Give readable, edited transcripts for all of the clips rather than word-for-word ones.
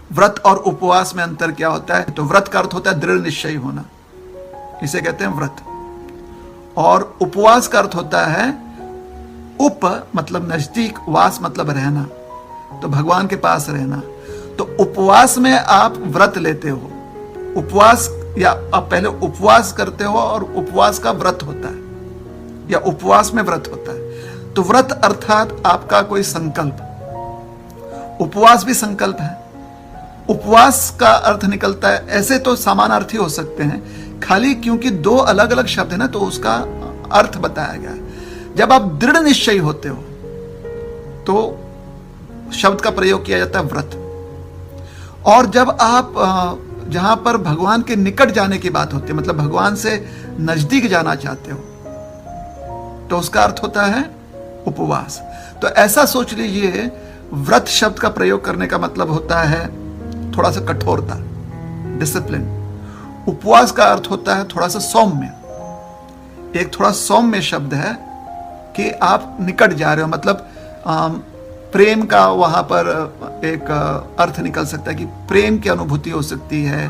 व्रत और उपवास में अंतर क्या होता है? तो व्रत का अर्थ होता है दृढ़ निश्चय होना, इसे कहते हैं व्रत। और उपवास का अर्थ होता है उप मतलब नजदीक, वास मतलब रहना, तो भगवान के पास रहना। तो उपवास में आप व्रत लेते हो, उपवास या आप पहले उपवास करते हो और उपवास का व्रत होता है या उपवास में व्रत होता है। तो व्रत अर्थात आपका कोई संकल्प, उपवास भी संकल्प है। उपवास का अर्थ निकलता है, ऐसे तो समानार्थी हो सकते हैं, खाली क्योंकि दो अलग अलग शब्द है ना, तो उसका अर्थ बताया गया है। जब आप दृढ़ निश्चयी होते हो तो शब्द का प्रयोग किया जाता है व्रत। और जब आप जहां पर भगवान के निकट जाने की बात होती है, मतलब भगवान से नजदीक जाना चाहते हो, तो उसका अर्थ होता है उपवास। तो ऐसा सोच लीजिए, व्रत शब्द का प्रयोग करने का मतलब होता है थोड़ा सा कठोरता, डिसिप्लिन। उपवास का अर्थ होता है थोड़ा सा सौम्य, एक थोड़ा सौम्य शब्द है कि आप निकट जा रहे हो, मतलब प्रेम का वहां पर एक अर्थ निकल सकता है कि प्रेम की अनुभूति हो सकती है,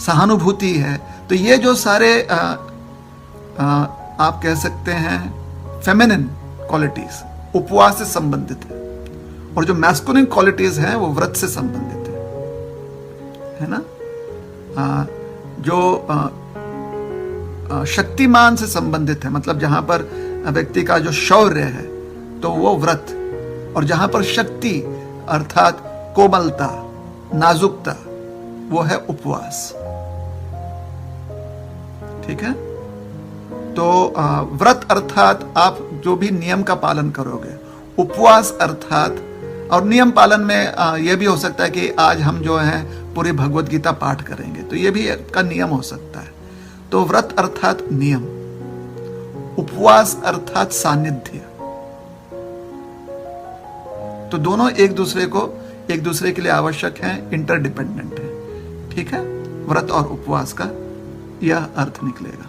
सहानुभूति है। तो ये जो सारे आप कह सकते हैं फेमिनिन क्वालिटीज उपवास से संबंधित है, और जो मैस्कुलिन क्वालिटीज हैं वो व्रत से संबंधित है ना। जो शक्तिमान से संबंधित है, मतलब जहां पर व्यक्ति का जो शौर्य है तो वो व्रत, और जहां पर शक्ति अर्थात कोमलता, नाजुकता, वो है उपवास। ठीक है। तो व्रत अर्थात आप जो भी नियम का पालन करोगे, उपवास अर्थात, और नियम पालन में यह भी हो सकता है कि आज हम जो है पूरी भगवत गीता पाठ करेंगे, तो यह भी का नियम हो सकता है। तो व्रत अर्थात नियम, उपवास अर्थात सानिध्य। तो दोनों एक दूसरे के लिए आवश्यक हैं, इंटरडिपेंडेंट है। ठीक है। व्रत और उपवास का यह अर्थ निकलेगा।